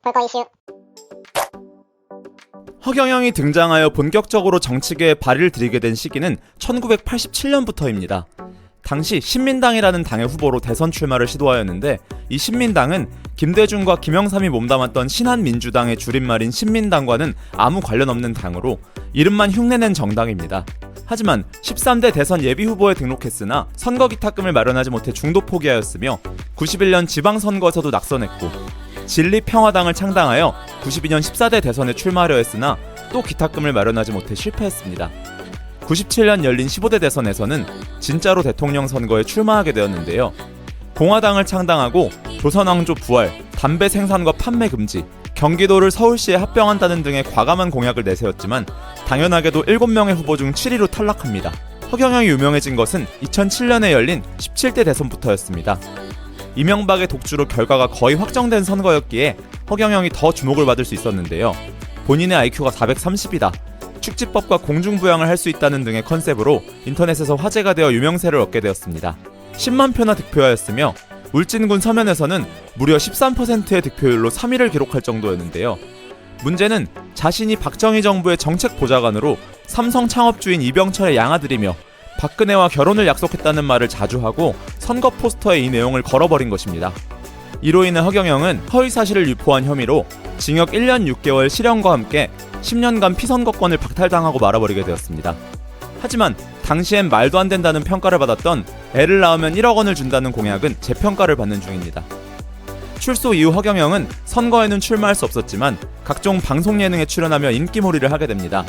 볼거 이슈. 허경영이 등장하여 본격적으로 정치계에 발을 들이게 된 시기는 1987년부터입니다. 당시 신민당이라는 당의 후보로 대선 출마를 시도하였는데, 이 신민당은 김대중과 김영삼이 몸담았던 신한민주당의 줄임말인 신민당과는 아무 관련 없는 당으로 이름만 흉내낸 정당입니다. 하지만 13대 대선 예비후보에 등록했으나 선거 기탁금을 마련하지 못해 중도 포기하였으며 91년 지방선거에서도 낙선했고, 진리평화당을 창당하여 92년 14대 대선에 출마하려 했으나 또 기탁금을 마련하지 못해 실패했습니다. 97년 열린 15대 대선에서는 진짜로 대통령 선거에 출마하게 되었는데요. 공화당을 창당하고 조선왕조 부활, 담배 생산과 판매 금지, 경기도를 서울시에 합병한다는 등의 과감한 공약을 내세웠지만 당연하게도 7명의 후보 중 7위로 탈락합니다. 허경영이 유명해진 것은 2007년에 열린 17대 대선부터였습니다. 이명박의 독주로 결과가 거의 확정된 선거였기에 허경영이 더 주목을 받을 수 있었는데요. 본인의 IQ가 430이다, 축지법과 공중부양을 할 수 있다는 등의 컨셉으로 인터넷에서 화제가 되어 유명세를 얻게 되었습니다. 10만 표나 득표하였으며 울진군 서면에서는 무려 13%의 득표율로 3위를 기록할 정도였는데요. 문제는 자신이 박정희 정부의 정책 보좌관으로 삼성 창업주인 이병철의 양아들이며 박근혜와 결혼을 약속했다는 말을 자주 하고 선거 포스터에 이 내용을 걸어버린 것입니다. 이로 인해 허경영은 허위사실을 유포한 혐의로 징역 1년 6개월 실형과 함께 10년간 피선거권을 박탈당하고 말아버리게 되었습니다. 하지만 당시엔 말도 안 된다는 평가를 받았던 애를 낳으면 1억 원을 준다는 공약은 재평가를 받는 중입니다. 출소 이후 허경영은 선거에는 출마할 수 없었지만 각종 방송 예능에 출연하며 인기몰이를 하게 됩니다.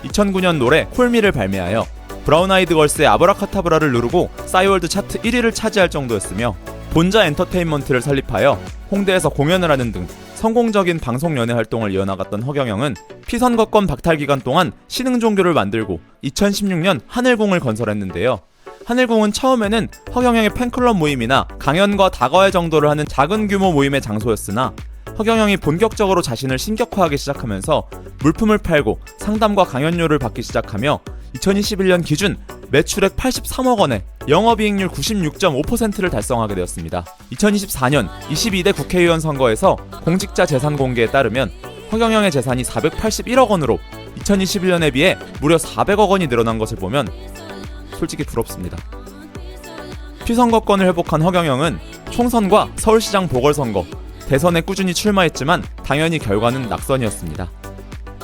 2009년 노래 콜미를 발매하여 브라운 아이드 걸스의 아브라카타브라를 누르고 싸이월드 차트 1위를 차지할 정도였으며, 본자 엔터테인먼트를 설립하여 홍대에서 공연을 하는 등 성공적인 방송 연예 활동을 이어나갔던 허경영은 피선거권 박탈 기간 동안 신흥종교를 만들고 2016년 하늘궁을 건설했는데요. 하늘궁은 처음에는 허경영의 팬클럽 모임이나 강연과 다과회 정도를 하는 작은 규모 모임의 장소였으나 허경영이 본격적으로 자신을 신격화하기 시작하면서 물품을 팔고 상담과 강연료를 받기 시작하며 2021년 기준 매출액 83억 원에 영업이익률 96.5%를 달성하게 되었습니다. 2024년 22대 국회의원 선거에서 공직자 재산 공개에 따르면 허경영의 재산이 481억 원으로 2021년에 비해 무려 400억 원이 늘어난 것을 보면 솔직히 부럽습니다. 피선거권을 회복한 허경영은 총선과 서울시장 보궐선거, 대선에 꾸준히 출마했지만 당연히 결과는 낙선이었습니다.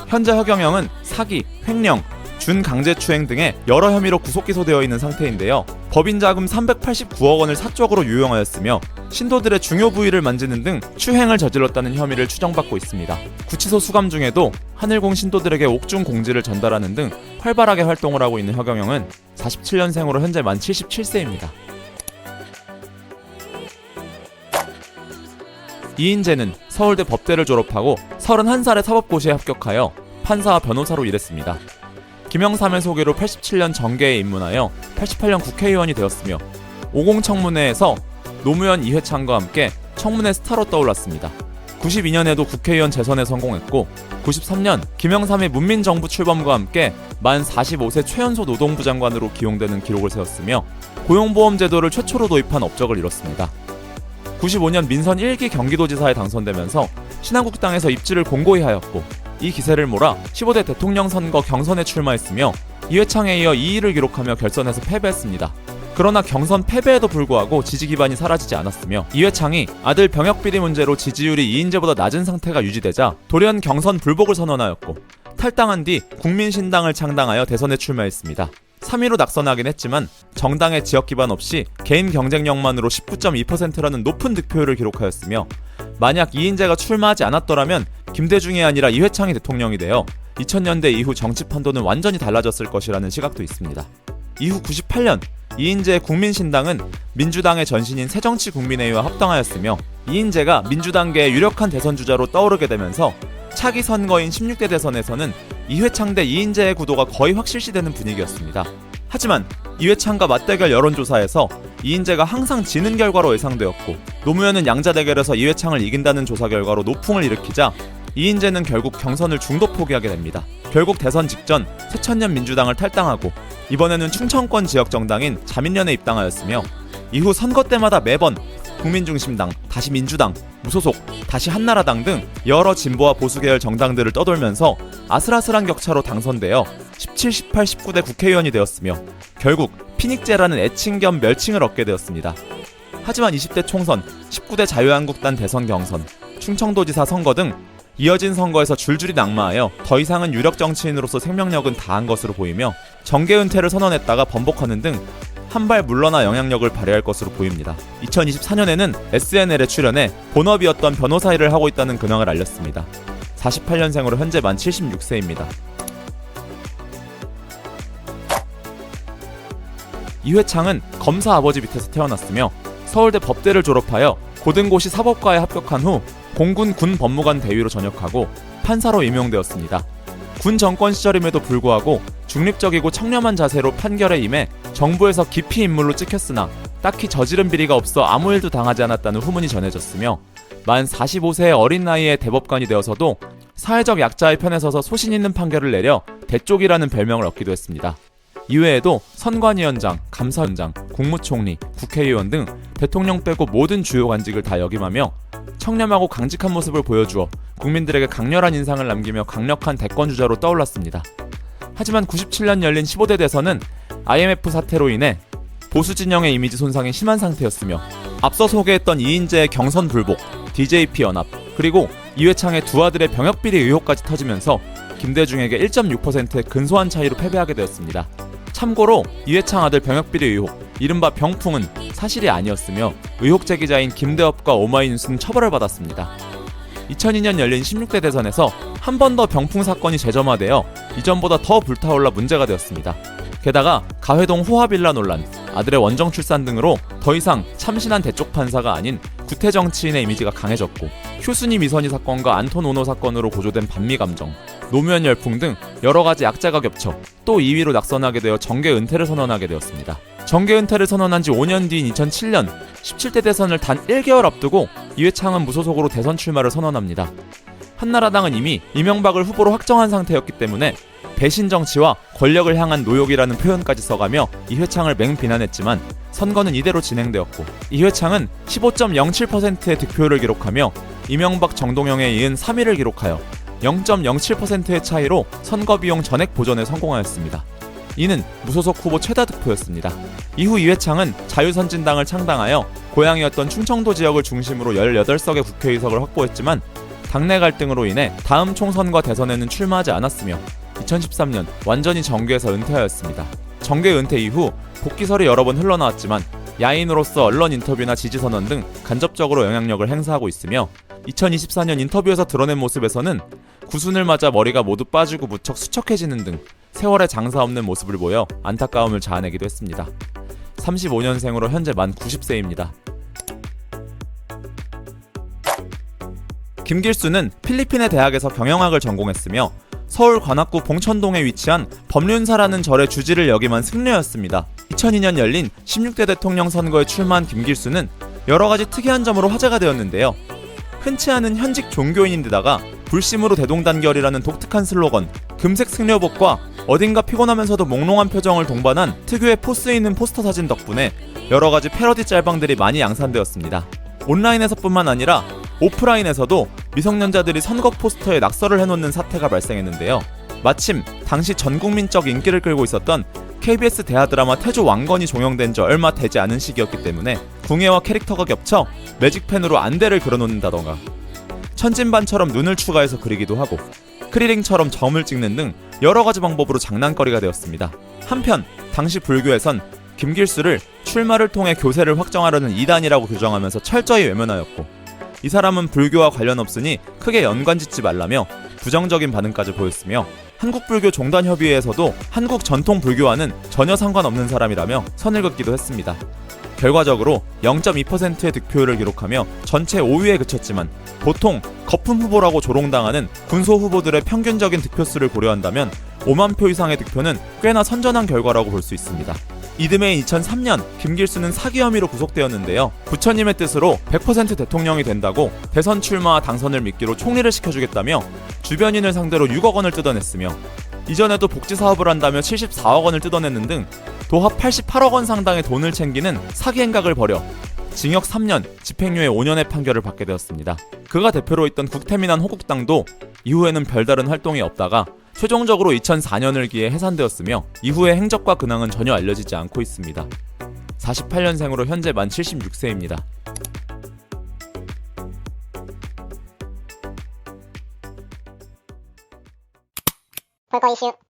현재 허경영은 사기, 횡령, 준강제추행 등의 여러 혐의로 구속기소되어 있는 상태인데요. 법인 자금 389억 원을 사적으로 유용하였으며 신도들의 중요 부위를 만지는 등 추행을 저질렀다는 혐의를 추정받고 있습니다. 구치소 수감 중에도 하늘궁 신도들에게 옥중 공지를 전달하는 등 활발하게 활동을 하고 있는 허경영은 47년생으로 현재 만 77세입니다. 이인재는 서울대 법대를 졸업하고 31살에 사법고시에 합격하여 판사와 변호사로 일했습니다. 김영삼의 소개로 87년 정계에 입문하여 88년 국회의원이 되었으며 50 청문회에서 노무현 이회창과 함께 청문회 스타로 떠올랐습니다. 92년에도 국회의원 재선에 성공했고 93년 김영삼의 문민정부 출범과 함께 만 45세 최연소 노동부 장관으로 기용되는 기록을 세웠으며 고용보험제도를 최초로 도입한 업적을 이뤘습니다. 95년 민선 1기 경기도지사에 당선되면서 신한국당에서 입지를 공고히 하였고, 이 기세를 몰아 15대 대통령 선거 경선에 출마했으며 이회창에 이어 2위를 기록하며 결선에서 패배했습니다. 그러나 경선 패배에도 불구하고 지지 기반이 사라지지 않았으며 이회창이 아들 병역비리 문제로 지지율이 이인재보다 낮은 상태가 유지되자 돌연 경선 불복을 선언하였고, 탈당한 뒤 국민신당을 창당하여 대선에 출마했습니다. 3위로 낙선하긴 했지만 정당의 지역 기반 없이 개인 경쟁력만으로 19.2%라는 높은 득표율을 기록하였으며, 만약 이인재가 출마하지 않았더라면 김대중이 아니라 이회창이 대통령이 되어 2000년대 이후 정치 판도는 완전히 달라졌을 것이라는 시각도 있습니다. 이후 98년 이인재의 국민신당은 민주당의 전신인 새정치국민회의와 합당하였으며, 이인재가 민주당계의 유력한 대선주자로 떠오르게 되면서 차기 선거인 16대 대선에서는 이회창 대 이인재의 구도가 거의 확실시되는 분위기였습니다. 하지만 이회창과 맞대결 여론조사에서 이인재가 항상 지는 결과로 예상되었고, 노무현은 양자 대결에서 이회창을 이긴다는 조사 결과로 노풍을 일으키자 이인재는 결국 경선을 중도 포기하게 됩니다. 결국 대선 직전 새천년 민주당을 탈당하고 이번에는 충청권 지역 정당인 자민련에 입당하였으며, 이후 선거 때마다 매번 국민중심당, 다시 민주당, 무소속, 다시 한나라당 등 여러 진보와 보수 계열 정당들을 떠돌면서 아슬아슬한 격차로 당선되어 17, 18, 19대 국회의원이 되었으며 결국 피닉제라는 애칭 겸 멸칭을 얻게 되었습니다. 하지만 20대 총선, 19대 자유한국당 대선 경선, 충청도지사 선거 등 이어진 선거에서 줄줄이 낙마하여 더 이상은 유력 정치인으로서 생명력은 다한 것으로 보이며 정계 은퇴를 선언했다가 번복하는 등 한 발 물러나 영향력을 발휘할 것으로 보입니다. 2024년에는 SNL에 출연해 본업이었던 변호사 일을 하고 있다는 근황을 알렸습니다. 48년생으로 현재 만 76세입니다. 이회창은 검사 아버지 밑에서 태어났으며 서울대 법대를 졸업하여 고등고시 사법과에 합격한 후 공군 군법무관 대위로 전역하고 판사로 임용되었습니다. 군 정권 시절임에도 불구하고 중립적이고 청렴한 자세로 판결에 임해 정부에서 깊이 인물로 찍혔으나 딱히 저지른 비리가 없어 아무 일도 당하지 않았다는 후문이 전해졌으며 만 45세의 어린 나이에 대법관이 되어서도 사회적 약자의 편에 서서 소신 있는 판결을 내려 대쪽이라는 별명을 얻기도 했습니다. 이외에도 선관위원장, 감사원장, 국무총리, 국회의원 등 대통령 빼고 모든 주요 관직을 다 역임하며 청렴하고 강직한 모습을 보여주어 국민들에게 강렬한 인상을 남기며 강력한 대권주자로 떠올랐습니다. 하지만 97년 열린 15대 대선은 IMF 사태로 인해 보수 진영의 이미지 손상이 심한 상태였으며 앞서 소개했던 이인재의 경선 불복, DJP 연합, 그리고 이회창의 두 아들의 병역비리 의혹까지 터지면서 김대중에게 1.6%의 근소한 차이로 패배하게 되었습니다. 참고로 이회창 아들 병역비리 의혹, 이른바 병풍은 사실이 아니었으며 의혹 제기자인 김대업과 오마이뉴스는 처벌을 받았습니다. 2002년 열린 16대 대선에서 한 번 더 병풍 사건이 재점화되어 이전보다 더 불타올라 문제가 되었습니다. 게다가 가회동 호화빌라 논란, 아들의 원정 출산 등으로 더 이상 참신한 대쪽 판사가 아닌 구태 정치인의 이미지가 강해졌고 효순이 미선희 사건과 안톤 오노 사건으로 고조된 반미 감정, 노무현 열풍 등 여러가지 약자가 겹쳐 또 2위로 낙선하게 되어 정계 은퇴를 선언하게 되었습니다. 정계 은퇴를 선언한 지 5년 뒤인 2007년 17대 대선을 단 1개월 앞두고 이회창은 무소속으로 대선 출마를 선언합니다. 한나라당은 이미 이명박을 후보로 확정한 상태였기 때문에 배신 정치와 권력을 향한 노욕이라는 표현까지 써가며 이회창을 맹비난했지만 선거는 이대로 진행되었고 이회창은 15.07%의 득표율을 기록하며 이명박 정동영에 이은 3위를 기록하여 0.07%의 차이로 선거비용 전액 보전에 성공하였습니다. 이는 무소속 후보 최다 득표였습니다. 이후 이회창은 자유선진당을 창당하여 고향이었던 충청도 지역을 중심으로 18석의 국회의석을 확보했지만 당내 갈등으로 인해 다음 총선과 대선에는 출마하지 않았으며 2013년 완전히 정계에서 은퇴하였습니다. 정계 은퇴 이후 복귀설이 여러 번 흘러나왔지만 야인으로서 언론 인터뷰나 지지선언 등 간접적으로 영향력을 행사하고 있으며 2024년 인터뷰에서 드러낸 모습에서는 구순을 맞아 머리가 모두 빠지고 무척 수척해지는 등 세월의 장사 없는 모습을 보여 안타까움을 자아내기도 했습니다. 35년생으로 현재 만 90세입니다. 김길수는 필리핀의 대학에서 경영학을 전공했으며 서울 관악구 봉천동에 위치한 법륜사라는 절의 주지를 역임한 승려였습니다. 2002년 열린 16대 대통령 선거에 출마한 김길수는 여러가지 특이한 점으로 화제가 되었는데요. 흔치 않은 현직 종교인인데다가 불심으로 대동단결이라는 독특한 슬로건, 금색 승려복과 어딘가 피곤하면서도 몽롱한 표정을 동반한 특유의 포스 있는 포스터 사진 덕분에 여러가지 패러디 짤방들이 많이 양산되었습니다. 온라인에서뿐만 아니라 오프라인에서도 미성년자들이 선거 포스터에 낙서를 해놓는 사태가 발생했는데요. 마침 당시 전국민적 인기를 끌고 있었던 KBS 대하드라마 태조 왕건이 종영된 지 얼마 되지 않은 시기였기 때문에 궁예와 캐릭터가 겹쳐 매직펜으로 안대를 그려놓는다던가 천진반처럼 눈을 추가해서 그리기도 하고 크리링처럼 점을 찍는 등 여러가지 방법으로 장난거리가 되었습니다. 한편 당시 불교에선 김길수를 출마를 통해 교세를 확정하려는 이단이라고 규정하면서 철저히 외면하였고 이 사람은 불교와 관련 없으니 크게 연관짓지 말라며 부정적인 반응까지 보였으며 한국불교종단협의회에서도 한국 전통 불교와는 전혀 상관없는 사람이라며 선을 긋기도 했습니다. 결과적으로 0.2%의 득표율을 기록하며 전체 5위에 그쳤지만 보통 거품 후보라고 조롱당하는 군소 후보들의 평균적인 득표수를 고려한다면 5만 표 이상의 득표는 꽤나 선전한 결과라고 볼 수 있습니다. 이듬해인 2003년 김길수는 사기 혐의로 구속되었는데요. 부처님의 뜻으로 100% 대통령이 된다고 대선 출마와 당선을 미끼로 총리를 시켜주겠다며 주변인을 상대로 6억 원을 뜯어냈으며 이전에도 복지사업을 한다며 74억 원을 뜯어냈는 등 도합 88억 원 상당의 돈을 챙기는 사기 행각을 벌여 징역 3년, 집행유예 5년의 판결을 받게 되었습니다. 그가 대표로 있던 국태민한 호국당도 이후에는 별다른 활동이 없다가 최종적으로 2004년을 기해 해산되었으며 이후의 행적과 근황은 전혀 알려지지 않고 있습니다. 48년생으로 현재 만 76세입니다. 볼거 이슈